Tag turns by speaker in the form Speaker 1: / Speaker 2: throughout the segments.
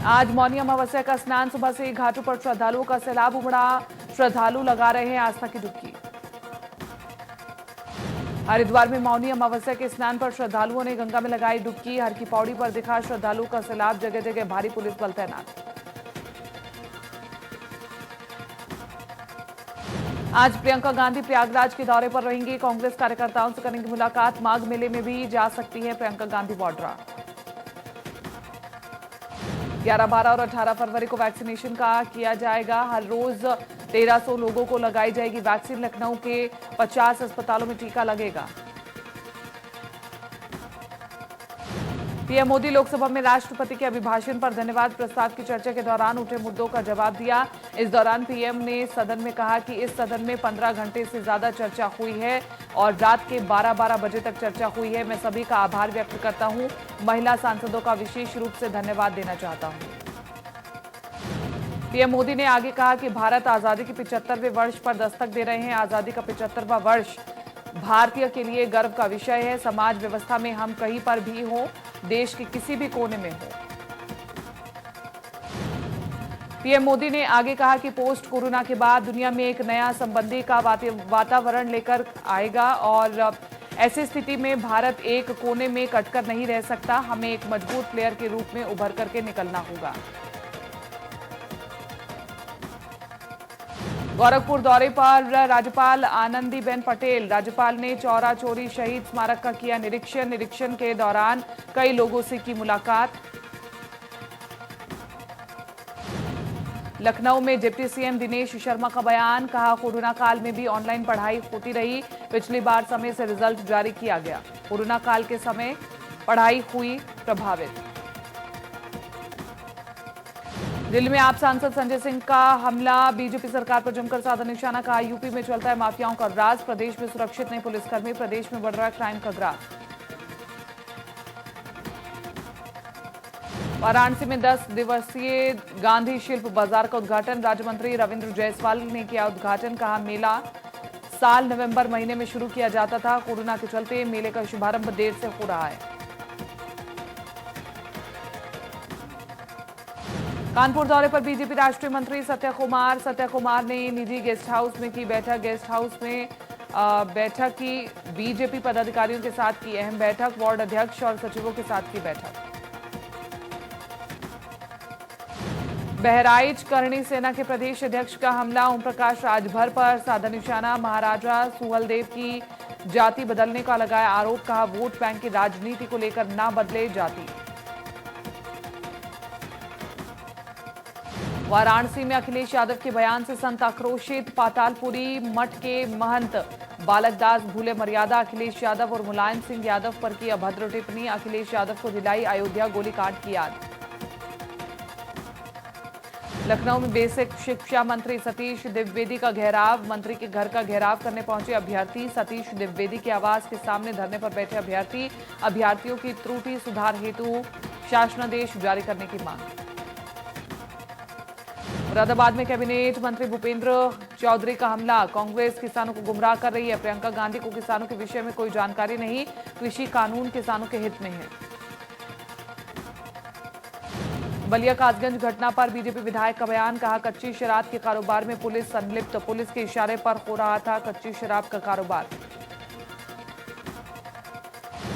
Speaker 1: आज मौनी अमावस्या का स्नान, सुबह से घाटों पर श्रद्धालुओं का सैलाब उमड़ा। श्रद्धालु लगा रहे हैं आस्था की डुबकी। हरिद्वार में मौनी अमावस्या के स्नान पर श्रद्धालुओं ने गंगा में लगाई डुबकी। हर की पौड़ी पर दिखा श्रद्धालुओं का सैलाब, जगह जगह भारी पुलिस बल तैनात। आज प्रियंका गांधी प्रयागराज के दौरे पर रहेंगी। कांग्रेस कार्यकर्ताओं से करेंगी मुलाकात। माघ मेले में भी जा सकती है प्रियंका गांधी वाड्रा। 11, 12 और 18 फरवरी को वैक्सीनेशन का किया जाएगा। हर रोज 1300 लोगों को लगाई जाएगी वैक्सीन। लखनऊ के 50 अस्पतालों में टीका लगेगा। पीएम मोदी लोकसभा में राष्ट्रपति के अभिभाषण पर धन्यवाद प्रस्ताव की चर्चा के दौरान उठे मुद्दों का जवाब दिया। इस दौरान पीएम ने सदन में कहा कि इस सदन में 15 घंटे से ज्यादा चर्चा हुई है और रात के 12-12 बजे तक चर्चा हुई है। मैं सभी का आभार व्यक्त करता हूं। महिला सांसदों का विशेष रूप से धन्यवाद देना चाहता हूं। पीएम मोदी ने आगे कहा कि भारत आजादी के 75वें वर्ष पर दस्तक दे रहे हैं। आजादी का 75वां वर्ष भारतीय के लिए गर्व का विषय है। समाज व्यवस्था में हम कहीं पर भी हों, देश के किसी भी कोने में हो। पीएम मोदी ने आगे कहा कि पोस्ट कोरोना के बाद दुनिया में एक नया संबंधी का वातावरण लेकर आएगा और ऐसी स्थिति में भारत एक कोने में कटकर नहीं रह सकता। हमें एक मजबूत प्लेयर के रूप में उभर करके निकलना होगा। गोरखपुर दौरे पर राज्यपाल आनंदीबेन पटेल। राज्यपाल ने चौरा चोरी शहीद स्मारक का किया निरीक्षण। निरीक्षण के दौरान कई लोगों से की मुलाकात। लखनऊ में डिप्टी सीएम दिनेश शर्मा का बयान, कहा कोरोना काल में भी ऑनलाइन पढ़ाई होती रही। पिछली बार समय से रिजल्ट जारी किया गया। कोरोना काल के समय पढ़ाई हुई प्रभावित। दिल्ली में आप सांसद संजय सिंह का हमला, बीजेपी सरकार पर जमकर साधा निशाना। कहा यूपी में चलता है माफियाओं का राज, प्रदेश में सुरक्षित नहीं पुलिसकर्मी, प्रदेश में बढ़ रहा है क्राइम का ग्राफ। वाराणसी में 10 दिवसीय गांधी शिल्प बाजार का उद्घाटन, राज्य मंत्री रविंद्र जायसवाल ने किया उद्घाटन। कहा मेला साल नवंबर महीने में शुरू किया जाता था, कोरोना के चलते मेले का शुभारंभ देर से हो रहा है। कानपुर दौरे पर बीजेपी राष्ट्रीय मंत्री सत्या कुमार ने निजी गेस्ट हाउस में की बैठक। गेस्ट हाउस में बैठक की, बीजेपी पदाधिकारियों के साथ की अहम बैठक। वार्ड अध्यक्ष और सचिवों के साथ की बैठक। बहराइच करणी सेना के प्रदेश अध्यक्ष का हमला, ओम प्रकाश राजभर पर साधा निशाना। महाराजा सुहलदेव की जाति बदलने का लगाया आरोप। कहा वोट बैंक की राजनीति को लेकर ना बदले जाति। वाराणसी में अखिलेश यादव के बयान से संत आक्रोशित। पातालपुरी मठ के महंत बालकदास भूले मर्यादा। अखिलेश यादव और मुलायम सिंह यादव पर की अभद्र टिप्पणी। अखिलेश यादव को दिलाई अयोध्या गोलीकांड की याद। लखनऊ में बेसिक शिक्षा मंत्री सतीश द्विवेदी का घेराव। मंत्री के घर का घेराव करने पहुंचे अभ्यर्थी। सतीश द्विवेदी के आवास के सामने धरने पर बैठे अभ्यर्थी। अभ्यर्थियों की त्रुटि सुधार हेतु शासनादेश जारी करने की मांग। मुरादाबाद में कैबिनेट मंत्री भूपेंद्र चौधरी का हमला, कांग्रेस किसानों को गुमराह कर रही है। प्रियंका गांधी को किसानों के विषय में कोई जानकारी नहीं, कृषि कानून किसानों के हित में है। बलिया कासगंज घटना पर बीजेपी विधायक का बयान, कहा कच्ची शराब के कारोबार में पुलिस संलिप्त, पुलिस के इशारे पर हो रहा था कच्ची शराब का कारोबार।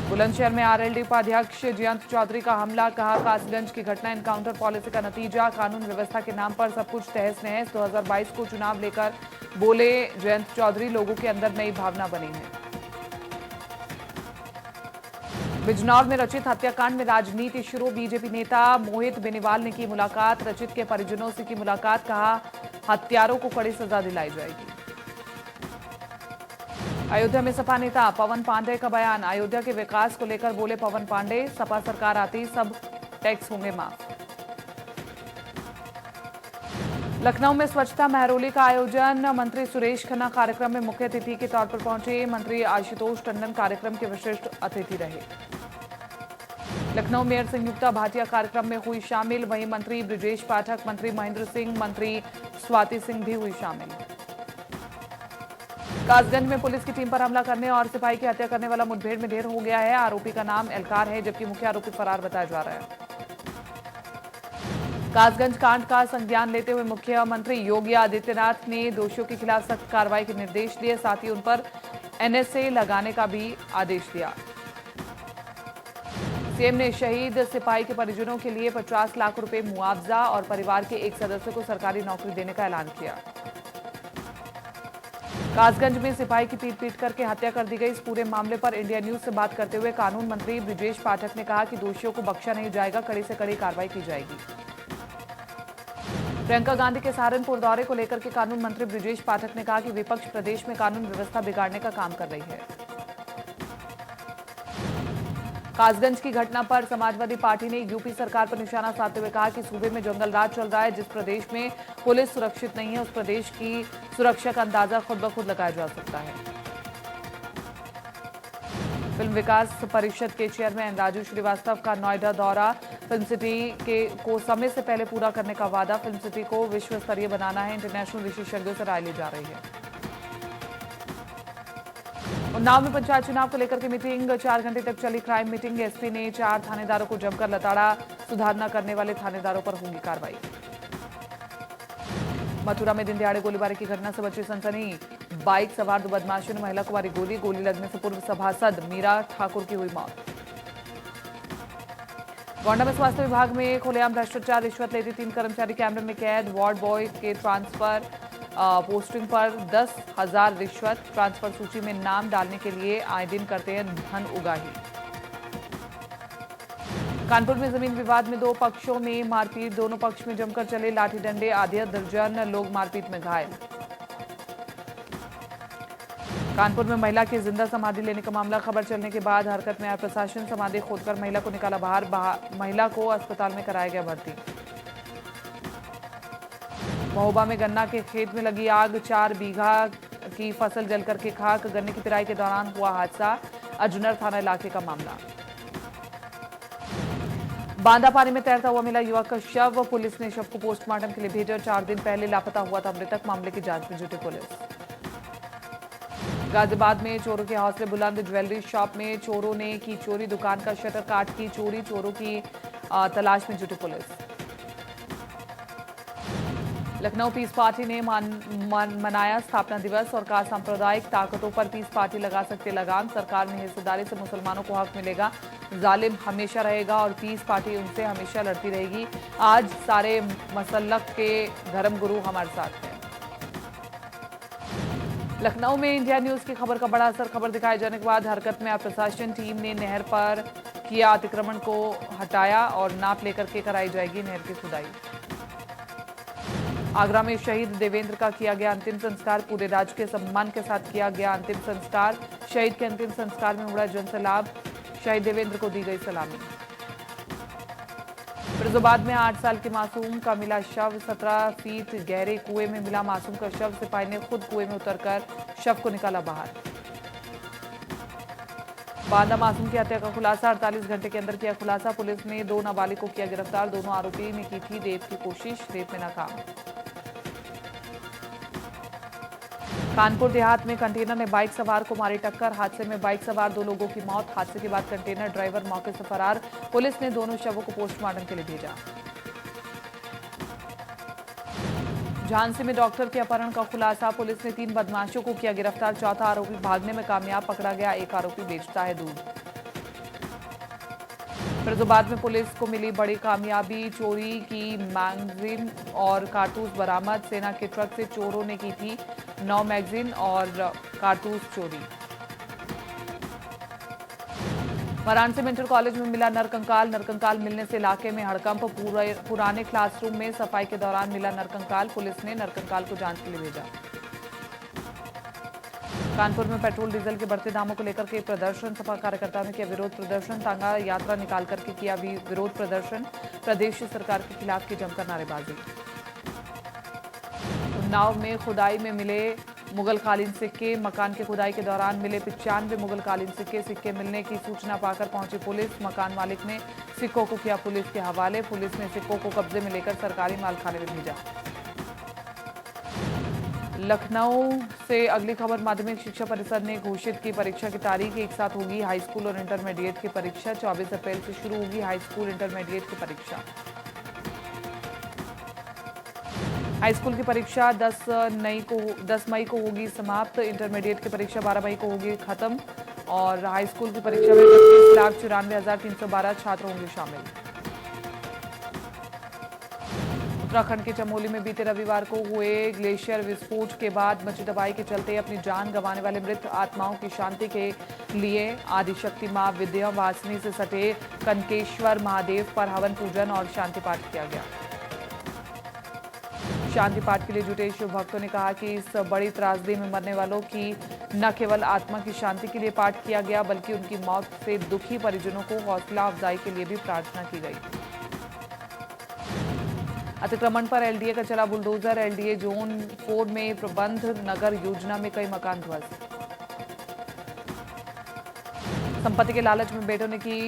Speaker 1: बुलंदशहर में आरएलडी उपाध्यक्ष जयंत चौधरी का हमला, कहा कासगंज की घटना एनकाउंटर पॉलिसी का नतीजा, कानून व्यवस्था के नाम पर सब कुछ तहस नहस। 2022 को चुनाव लेकर बोले जयंत चौधरी, लोगों के अंदर नई भावना बनी है। बिजनौर में रचित हत्याकांड में राजनीति शुरू, बीजेपी नेता मोहित बेनीवाल ने की मुलाकात। रचित के परिजनों से की मुलाकात, कहा हत्यारों को कड़ी सजा दिलाई जाएगी। अयोध्या में सपा नेता पवन पांडे का बयान, अयोध्या के विकास को लेकर बोले पवन पांडे, सपा सरकार आती सब टैक्स होंगे माफ। लखनऊ में स्वच्छता महरोली का आयोजन, मंत्री सुरेश खन्ना कार्यक्रम में मुख्य अतिथि के तौर पर पहुंचे। मंत्री आशुतोष टंडन कार्यक्रम के विशिष्ट अतिथि रहे। लखनऊ मेयर संयुक्ता भाटिया कार्यक्रम में हुई शामिल। वहीं मंत्री ब्रिजेश पाठक, मंत्री महेंद्र सिंह, मंत्री स्वाति सिंह भी हुई शामिल। कासगंज में पुलिस की टीम पर हमला करने और सिपाही की हत्या करने वाला मुठभेड़ में ढेर हो गया है। आरोपी का नाम एलकार है, जबकि मुख्य आरोपी फरार बताया जा रहा है। कासगंज कांड का संज्ञान लेते हुए मुख्यमंत्री योगी आदित्यनाथ ने दोषियों के खिलाफ सख्त कार्रवाई के निर्देश दिए, साथ ही उन पर एनएसए लगाने का भी आदेश दिया। सीएम ने शहीद सिपाही के परिजनों के लिए 50 लाख रुपए मुआवजा और परिवार के एक सदस्य को सरकारी नौकरी देने का ऐलान किया। कासगंज में सिपाही की पीट करके हत्या कर दी गई। इस पूरे मामले पर इंडिया न्यूज से बात करते हुए कानून मंत्री ब्रिजेश पाठक ने कहा कि दोषियों को बख्शा नहीं जाएगा, कड़ी से कड़ी कार्रवाई की जाएगी। प्रियंका गांधी के सहारनपुर दौरे को लेकर के कानून मंत्री ब्रिजेश पाठक ने कहा कि विपक्ष प्रदेश में कानून व्यवस्था बिगाड़ने का काम कर रही है। कासगंज की घटना पर समाजवादी पार्टी ने यूपी सरकार पर निशाना साधते हुए कहा कि सूबे में जंगल राज चल रहा है। जिस प्रदेश में पुलिस सुरक्षित नहीं है, उस प्रदेश की सुरक्षा का अंदाजा खुद ब खुद लगाया जा सकता है। फिल्म विकास परिषद के चेयरमैन राजू श्रीवास्तव का नोएडा दौरा। फिल्म सिटी को समय से पहले पूरा करने का वादा। फिल्म सिटी को विश्व स्तरीय बनाना है। इंटरनेशनल विशेषज्ञों से राय ली जा रही है। उन्नाव में पंचायत चुनाव को लेकर के मीटिंग 4 घंटे तक चली। Crime meeting. एसपी ने 4 थानेदारों को जमकर लताड़ा। सुधार न करने वाले थानेदारों पर होगी कार्रवाई। मथुरा में दिन दिहाड़े गोलीबारी की घटना से बची सनसनी। बाइक सवार 2 बदमाशों ने महिला को मारी गोली लगने से पूर्व सभासद मीरा ठाकुर की हुई मौत। गोंडा में स्वास्थ्य विभाग में खुलेआम भ्रष्टाचार। रिश्वत लेते 3 कर्मचारी कैमरे में कैद। वार्ड बॉय के ट्रांसफर पोस्टिंग पर 10,000 रिश्वत। ट्रांसफर सूची में नाम डालने के लिए आए दिन करते हैं धन उगाही। कानपुर में जमीन विवाद में 2 पक्षों में मारपीट। दोनों पक्ष में जमकर चले लाठी डंडे। आधा दर्जन लोग मारपीट में घायल। कानपुर में महिला की जिंदा समाधि लेने का मामला। खबर चलने के बाद हरकत में आया प्रशासन। समाधि खोदकर महिला को निकाला बाहर। महिला को अस्पताल में कराया गया भर्ती। महोबा में गन्ना के खेत में लगी आग। 4 बीघा की फसल जलकर के खाक। गन्ने की पिराई के दौरान हुआ हादसा। अजनर थाना इलाके का मामला। बांदा पानी में तैरता हुआ मिला युवक का शव। पुलिस ने शव को पोस्टमार्टम के लिए भेजा। 4 दिन पहले लापता हुआ था मृतक। मामले की जांच में जुटी पुलिस। गाजियाबाद में चोरों के हौसले बुलंद। ज्वेलरी शॉप में चोरों ने की चोरी। दुकान का शटर काट की चोरी। चोरों की तलाश में जुटी पुलिस। लखनऊ पीस पार्टी ने मनाया स्थापना दिवस और कहा सांप्रदायिक ताकतों पर पीस पार्टी लगा सकते लगाम। सरकार में हिस्सेदारी से मुसलमानों को हक मिलेगा। जालिम हमेशा रहेगा और पीस पार्टी उनसे हमेशा लड़ती रहेगी। आज सारे मसलक के धर्मगुरु हमारे साथ हैं। लखनऊ में इंडिया न्यूज की खबर का बड़ा असर। खबर दिखाए जाने के बाद हरकत में आया प्रशासन। टीम ने नहर पर किया अतिक्रमण को हटाया और नाप लेकर के कराई जाएगी नहर की खुदाई। आगरा में शहीद देवेंद्र का किया गया अंतिम संस्कार। पूरे राजकीय सम्मान के साथ किया गया अंतिम संस्कार। शहीद के अंतिम संस्कार में उमड़ा जनसैलाब। शहीद देवेंद्र को दी गई सलामी। फिरोजाबाद में 8 साल के मासूम का मिला शव। 17 फीट गहरे कुएं में मिला मासूम का शव। सिपाही ने खुद कुएं में उतरकर शव को निकाला बाहर। बांदा मासूम की हत्या का खुलासा। 48 घंटे के अंदर किया खुलासा। पुलिस ने 2 नाबालिग को किया गिरफ्तार। दोनों आरोपी ने की थी रेप की कोशिश। रेप में नाकाम। कानपुर देहात में कंटेनर ने बाइक सवार को मारी टक्कर। हादसे में बाइक सवार 2 लोगों की मौत। हादसे के बाद कंटेनर ड्राइवर मौके से फरार। पुलिस ने दोनों शवों को पोस्टमार्टम के लिए भेजा। झांसी में डॉक्टर के अपहरण का खुलासा। पुलिस ने 3 बदमाशों को किया गिरफ्तार। चौथा आरोपी भागने में कामयाब पकड़ा गया। एक आरोपी बेचता है दूध। फिरोजाबाद में पुलिस को मिली बड़ी कामयाबी। चोरी की मैगजीन और कारतूस बरामद। सेना के ट्रक से चोरों ने की थी 9 मैगजीन और कारतूस चोरी। वाराणसी में इंटर कॉलेज में मिला नरकंकाल। नरकंकाल मिलने से इलाके में हड़कंप। पुराने क्लासरूम में सफाई के दौरान मिला नरकंकाल। पुलिस ने नरकंकाल को जांच के लिए भेजा। कानपुर में पेट्रोल डीजल के बढ़ते दामों को लेकर के प्रदर्शन। सपा कार्यकर्ताओं ने किया विरोध प्रदर्शन। तांगा यात्रा निकाल करके किया विरोध प्रदर्शन। प्रदेश सरकार के खिलाफ की जमकर नारेबाजी। उन्नाव में खुदाई में मिले मुगलकालीन सिक्के। मकान की खुदाई के दौरान मिले 95 मुगलकालीन सिक्के। सिक्के मिलने की सूचना पाकर पहुंची पुलिस। मकान मालिक ने सिक्कों को किया पुलिस के हवाले। पुलिस ने सिक्कों को कब्जे में लेकर सरकारी मालखाने में भेजा। लखनऊ से अगली खबर। माध्यमिक शिक्षा परिषद ने घोषित की परीक्षा की तारीख। एक साथ होगी हाई स्कूल और इंटरमीडिएट की परीक्षा। 24 अप्रैल से शुरू होगी हाई स्कूल इंटरमीडिएट की परीक्षा। हाई स्कूल की परीक्षा 10 मई को होगी समाप्त। इंटरमीडिएट की परीक्षा 12 मई को होगी खत्म और हाई स्कूल की परीक्षा में 25,94,312 छात्र होंगे शामिल। उत्तराखंड के चमोली में बीते रविवार को हुए ग्लेशियर विस्फोट के बाद मची तबाही के चलते अपनी जान गंवाने वाले मृत आत्माओं की शांति के लिए आदिशक्ति मां विंध्यवासिनी से सटे कनकेश्वर महादेव पर हवन पूजन और शांति पाठ किया गया। शांति पाठ के लिए जुटे शिव भक्तों ने कहा कि इस बड़ी त्रासदी में मरने वालों की न केवल आत्मा की शांति के लिए पाठ किया गया बल्कि उनकी मौत से दुखी परिजनों को हौसला अफजाई के लिए भी प्रार्थना की गई। अतिक्रमण पर एलडीए का चला बुलडोजर। एलडीए जोन 4 में प्रबंध नगर योजना में कई मकान ध्वस्त। संपत्ति के लालच में बेटों ने की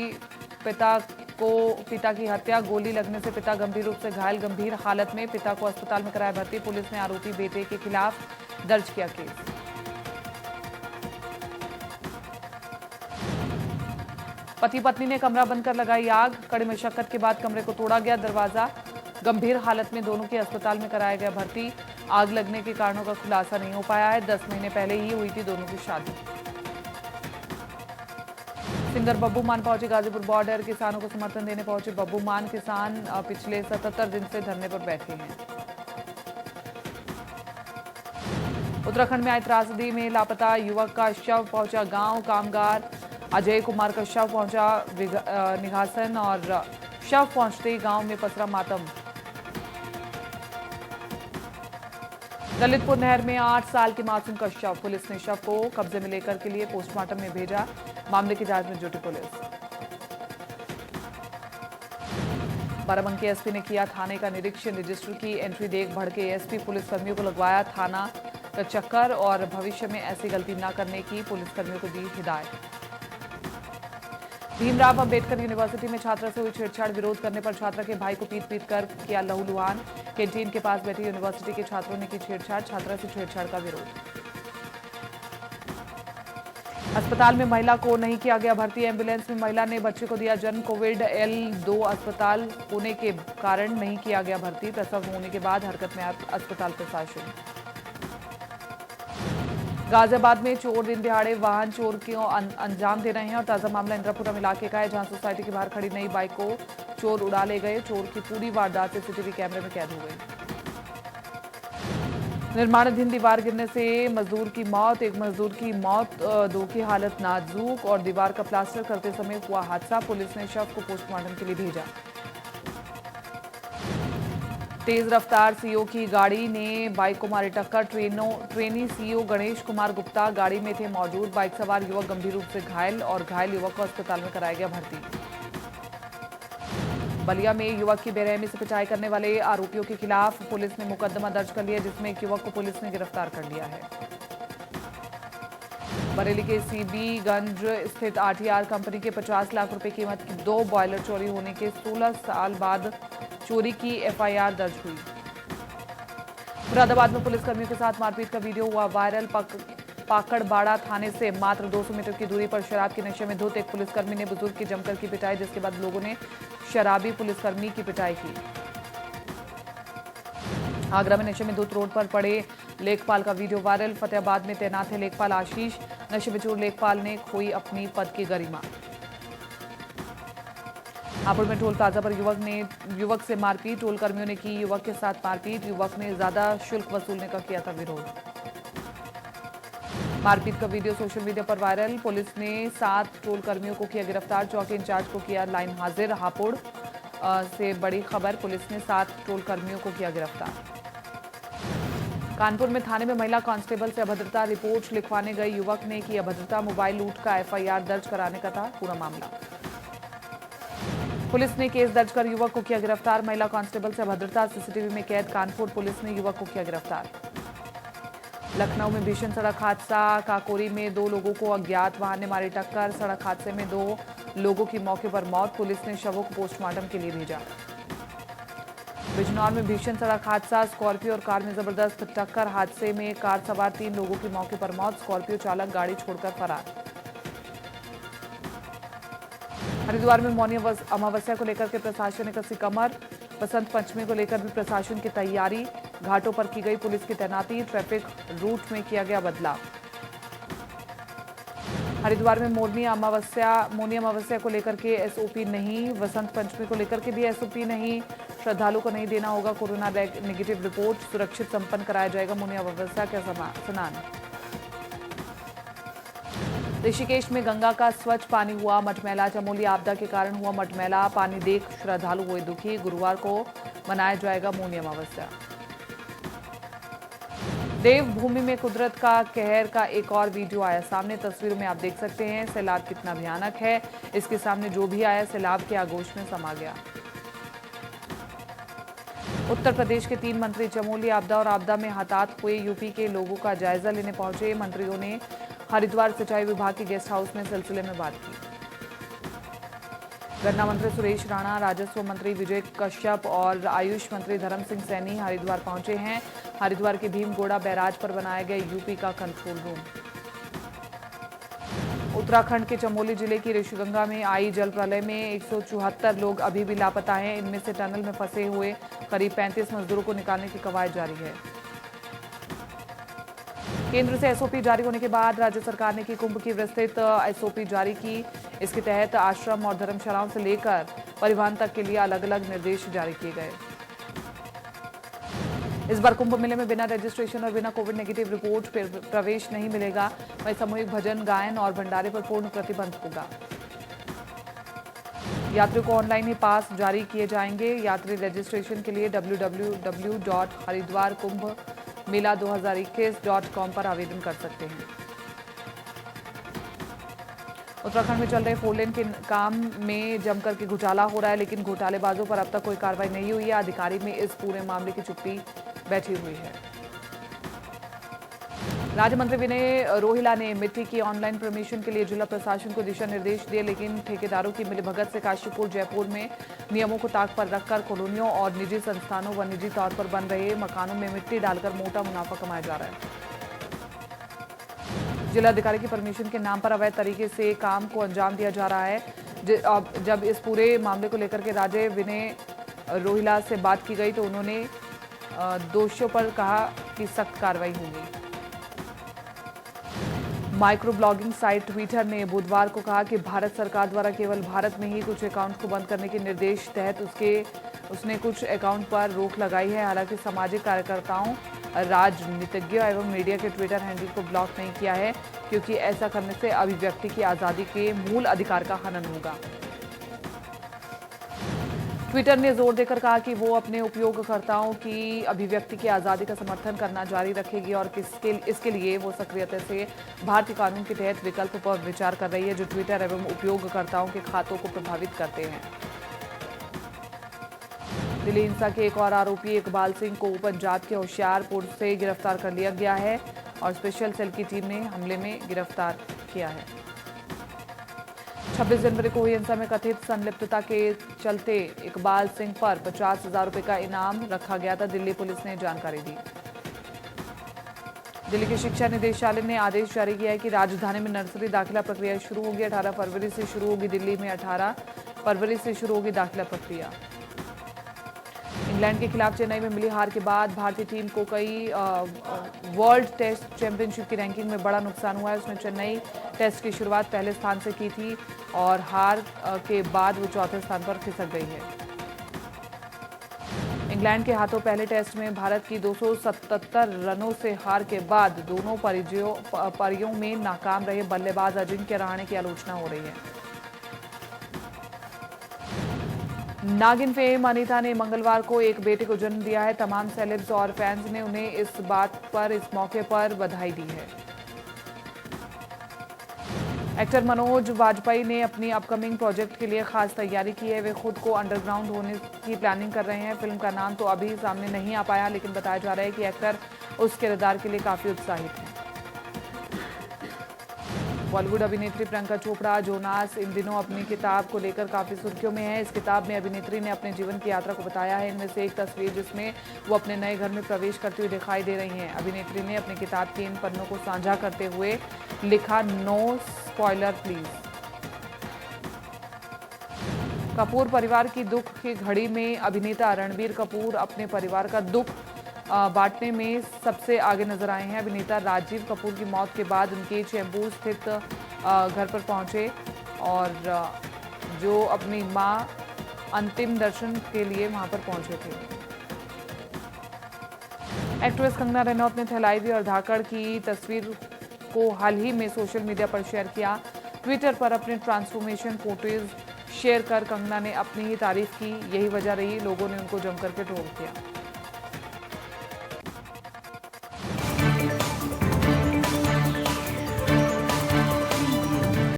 Speaker 1: पिता की हत्या। गोली लगने से पिता गंभीर रूप से घायल। गंभीर हालत में पिता को अस्पताल में कराया भर्ती। पुलिस ने आरोपी बेटे के खिलाफ दर्ज किया केस। पति पत्नी ने कमरा बंद कर लगाई आग। कड़ी मशक्कत के बाद कमरे को तोड़ा गया दरवाजा। गंभीर हालत में दोनों की अस्पताल में कराया गया भर्ती। आग लगने के कारणों का खुलासा नहीं हो पाया है। 10 महीने पहले ही हुई थी दोनों की शादी। सिंगर बब्बू मान पहुंचे गाजीपुर बॉर्डर। किसानों को समर्थन देने पहुंचे बब्बू मान। किसान पिछले 77 दिन से धरने पर बैठे हैं। उत्तराखंड में आई त्रासदी में लापता युवक का शव पहुंचा गांव। कामगार अजय कुमार का शव पहुंचा निघासन और शव पहुंचते ही गांव में पसरा मातम। ललितपुर नहर में 8 साल के मासूम का शव। पुलिस ने शव को कब्जे में लेकर के लिए पोस्टमार्टम में भेजा। मामले की जांच में जुटी पुलिस। बाराबंकी एसपी ने किया थाने का निरीक्षण। रजिस्टर की एंट्री देख भड़के एसपी। पुलिसकर्मियों को लगवाया थाना का चक्कर और भविष्य में ऐसी गलती न करने की पुलिसकर्मियों को दी हिदायत। भीमराव अंबेडकर यूनिवर्सिटी में छात्रा से हुई छेड़छाड़। विरोध करने पर छात्रा के भाई को पीट कर किया लहूलुहान। कैंटीन के पास बैठे यूनिवर्सिटी के छात्रों ने की छेड़छाड़। छात्रा से छेड़छाड़ का विरोध। अस्पताल में महिला को नहीं किया गया भर्ती। एम्बुलेंस में महिला ने बच्चे को दिया जन्म। कोविड L2 अस्पताल होने के कारण नहीं किया गया भर्ती। प्रसव होने के बाद हरकत में अस्पताल प्रशासन। गाजियाबाद में चोर दिन दिहाड़े वाहन चोर को अंजाम दे रहे हैं और ताजा मामला इंद्रापुरम इलाके का है जहां सोसाइटी के बाहर खड़ी नई बाइक को चोर उड़ा ले गए। चोर की पूरी वारदात सीसीटीवी कैमरे में कैद हो गई। निर्माणाधीन दीवार गिरने से मजदूर की मौत। एक मजदूर की मौत, 2 की हालत नाजुक और दीवार का प्लास्टर करते समय हुआ हादसा। पुलिस ने शव को पोस्टमार्टम के लिए भेजा। तेज रफ्तार सीओ की गाड़ी ने बाइक को मारी टक्कर। ट्रेनी सीओ गणेश कुमार गुप्ता गाड़ी में थे मौजूद। बाइक सवार युवक गंभीर रूप से घायल और घायल युवक को अस्पताल में कराया गया भर्ती। बलिया में युवक की बेरहमी से पिटाई करने वाले आरोपियों के खिलाफ पुलिस ने मुकदमा दर्ज कर लिया जिसमें एक युवक को पुलिस ने गिरफ्तार कर लिया है। बरेली के सीबीगंज स्थित आरटीआर कंपनी के 50 लाख रुपए कीमत की 2 बॉयलर चोरी होने के 16 साल बाद चोरी की एफआईआर दर्ज हुई। मुरादाबाद में पुलिसकर्मियों के साथ मारपीट का वीडियो हुआ वायरल। पाकड़बाड़ा थाने से मात्र 200 मीटर की दूरी पर शराब के नशे में धुत एक पुलिसकर्मी ने बुजुर्ग की जमकर की पिटाई जिसके बाद लोगों ने शराबी पुलिसकर्मी की पिटाई की। आगरा में नशे में धुत रोड पर पड़े लेखपाल का वीडियो वायरल। फतेहाबाद में तैनात है लेखपाल आशीष। नशे में चूर लेखपाल ने खोई अपनी पद की गरिमा। हापुड़ में टोल प्लाजा पर युवक से मारपीट। टोल कर्मियों ने की युवक के साथ मारपीट। युवक ने ज्यादा शुल्क वसूलने का किया था विरोध। मारपीट का वीडियो सोशल मीडिया पर वायरल। पुलिस ने 7 टोल कर्मियों को किया गिरफ्तार। चौकी इंचार्ज को किया लाइन हाजिर। हापुड़ से बड़ी खबर, पुलिस ने 7 टोल कर्मियों को किया गिरफ्तार। कानपुर में थाने में महिला कांस्टेबल से अभद्रता रिपोर्ट लिखवाने गए युवक ने की अभद्रता। मोबाइल लूट का एफआईआर दर्ज कराने का था पूरा मामला। पुलिस ने केस दर्ज कर युवक को किया गिरफ्तार। महिला कांस्टेबल से अभद्रता सीसीटीवी में कैद। कानपुर पुलिस ने युवक को किया गिरफ्तार। लखनऊ में भीषण सड़क हादसा। काकोरी में 2 लोगों को अज्ञात वाहन ने मारी टक्कर। सड़क हादसे में 2 लोगों की मौके पर मौत। पुलिस ने शवों को पोस्टमार्टम के लिए भेजा। बिजनौर में भीषण सड़क हादसा। स्कॉर्पियो और कार में जबरदस्त टक्कर। हादसे में कार सवार 3 लोगों की मौके पर मौत। स्कॉर्पियो चालक गाड़ी छोड़कर फरार। हरिद्वार में मौनी अमावस्या को लेकर के प्रशासन ने कसी कमर। बसंत पंचमी को लेकर भी प्रशासन की तैयारी। घाटों पर की गई पुलिस की तैनाती। ट्रैफिक रूट में किया गया बदलाव। हरिद्वार में मौनी अमावस्या को लेकर के एसओपी नहीं। वसंत पंचमी को लेकर के भी एसओपी नहीं। श्रद्धालु को नहीं देना होगा कोरोना नेगेटिव रिपोर्ट। सुरक्षित संपन्न कराया जाएगा मौनी अमावस्या का स्नान। ऋषिकेश में गंगा का स्वच्छ पानी हुआ मटमैला। चमोली आपदा के कारण हुआ मटमैला। पानी देख श्रद्धालु हुए दुखी। गुरुवार को मनाया जाएगा मौनी अमावस्या। देवभूमि में कुदरत का कहर का एक और वीडियो आया सामने। तस्वीरों में आप देख सकते हैं सैलाब कितना भयानक है। इसके सामने जो भी आया सैलाब के आगोश में समा गया। उत्तर प्रदेश के 3 मंत्री चमोली आपदा और आपदा में हताहत हुए यूपी के लोगों का जायजा लेने पहुंचे। मंत्रियों ने हरिद्वार सिंचाई विभाग के गेस्ट हाउस में सिलसिले में बात की। गन्ना मंत्री सुरेश राणा, राजस्व मंत्री विजय कश्यप और आयुष मंत्री धर्म सिंह सैनी हरिद्वार पहुंचे हैं। हरिद्वार के भीमगोड़ा बैराज पर बनाया गया यूपी का कंट्रोल रूम। उत्तराखंड के चमोली जिले की ऋषिगंगा में आई जल प्रलय में 174 लोग अभी भी लापता हैं। इनमें से टनल में फंसे हुए करीब 35 मजदूरों को निकालने की कवायद जारी है। केंद्र से एसओपी जारी होने के बाद राज्य सरकार ने की कुंभ की विस्तृत एसओपी जारी की। इसके तहत आश्रम और धर्मशालाओं से लेकर परिवहन तक के लिए अलग अलग निर्देश जारी किए गए। इस बार कुंभ मेले में बिना रजिस्ट्रेशन और बिना कोविड नेगेटिव रिपोर्ट प्रवेश नहीं मिलेगा। वहीं सामूहिक भजन गायन और भंडारे पर पूर्ण प्रतिबंध होगा। यात्रियों को ऑनलाइन ही पास जारी किए जाएंगे। यात्री रजिस्ट्रेशन के लिए www.haridwarkumbhmela2021.com पर आवेदन कर सकते हैं। उत्तराखंड में चल रहे 4 लेन के काम में जमकर के घोटाला हो रहा है, लेकिन घोटालेबाजों पर अब तक कोई कार्रवाई नहीं हुई है। अधिकारी में इस पूरे मामले की चुप्पी बैठी हुई है। राज्य मंत्री विनय रोहिला ने मिट्टी की ऑनलाइन परमिशन के लिए जिला प्रशासन को दिशा निर्देश दिए, लेकिन ठेकेदारों की मिलीभगत से काशीपुर जयपुर में नियमों को ताक पर रखकर कॉलोनियों और निजी संस्थानों व निजी तौर पर बन रहे मकानों में मिट्टी डालकर मोटा मुनाफा कमाया जा रहा है। जिलाधिकारी की परमिशन के नाम पर अवैध तरीके से काम को अंजाम दिया जा रहा है। जब इस पूरे मामले को लेकर के राज्य विनय रोहिला से बात की गई तो उन्होंने दोषियों पर कहा कि सख्त कार्रवाई होगी। माइक्रो ब्लॉगिंग साइट ट्विटर ने बुधवार को कहा कि भारत सरकार द्वारा केवल भारत में ही कुछ अकाउंट को बंद करने के निर्देश तहत उसने कुछ अकाउंट पर रोक लगाई है। हालांकि सामाजिक कार्यकर्ताओं, राजनीतिज्ञों एवं मीडिया के ट्विटर हैंडल को ब्लॉक नहीं किया है, क्योंकि ऐसा करने से अभिव्यक्ति की आज़ादी के मूल अधिकार का हनन होगा। ट्विटर ने जोर देकर कहा कि वो अपने उपयोगकर्ताओं की अभिव्यक्ति की आज़ादी का समर्थन करना जारी रखेगी और इसके लिए वो सक्रियता से भारतीय कानून के तहत विकल्प पर विचार कर रही है जो ट्विटर एवं उपयोगकर्ताओं के खातों को प्रभावित करते हैं। दिल्ली हिंसा के एक और आरोपी इकबाल सिंह को पंजाब के होशियारपुर से गिरफ्तार कर लिया गया है और स्पेशल सेल की टीम ने हमले में गिरफ्तार किया है। 26 जनवरी को हुई हिंसा में कथित संलिप्तता के चलते इकबाल सिंह पर 50,000 रुपए का इनाम रखा गया था, दिल्ली पुलिस ने जानकारी दी। दिल्ली के शिक्षा निदेशालय ने आदेश जारी किया है कि राजधानी में नर्सरी दाखिला प्रक्रिया शुरू होगी। 18 फरवरी से शुरू होगी। दिल्ली में 18 फरवरी से शुरू होगी दाखिला प्रक्रिया। इंग्लैंड के खिलाफ चेन्नई में मिली हार के बाद भारतीय टीम को कई वर्ल्ड टेस्ट चैंपियनशिप की रैंकिंग में बड़ा नुकसान हुआ है। उसने चेन्नई टेस्ट की शुरुआत पहले स्थान से की थी और हार के बाद वो चौथे स्थान पर खिसक गई है। इंग्लैंड के हाथों पहले टेस्ट में भारत की 277 रनों से हार के बाद दोनों पारियों में नाकाम रहे बल्लेबाज अजिंक्य रहाणे की आलोचना हो रही है। नागिन फेम अनीता ने मंगलवार को एक बेटे को जन्म दिया है। तमाम सेलेब्स और फैंस ने उन्हें इस मौके पर बधाई दी है। एक्टर मनोज वाजपेयी ने अपनी अपकमिंग प्रोजेक्ट के लिए खास तैयारी की है। वे खुद को अंडरग्राउंड होने की प्लानिंग कर रहे हैं। फिल्म का नाम तो अभी सामने नहीं आ पाया, लेकिन बताया जा रहा है कि एक्टर उस किरदार के लिए काफी उत्साहित हैं। बॉलीवुड अभिनेत्री प्रियंका चोपड़ा जोनास इन दिनों अपनी किताब को लेकर काफी सुर्खियों में है। इस किताब में अभिनेत्री ने अपने जीवन की यात्रा को बताया है। इनमें से एक तस्वीर जिसमें वो अपने नए घर में प्रवेश करती हुई दिखाई दे रही हैं। अभिनेत्री ने अपनी किताब के इन पन्नों को साझा करते हुए लिखा, नो स्पॉइलर प्लीज। कपूर परिवार की दुख की घड़ी में अभिनेता रणबीर कपूर अपने परिवार का दुख बांटने में सबसे आगे नजर आए हैं। अभिनेता राजीव कपूर की मौत के बाद उनके चेंबूर स्थित घर पर पहुंचे और जो अपनी मां अंतिम दर्शन के लिए वहां पर पहुंचे थे। एक्ट्रेस कंगना रनौत ने थैलाइवी और धाकड़ की तस्वीर को हाल ही में सोशल मीडिया पर शेयर किया। ट्विटर पर अपने ट्रांसफॉर्मेशन फोटोज शेयर कर कंगना ने अपनी ही तारीफ की। यही वजह रही लोगों ने उनको जमकर के ट्रोल किया।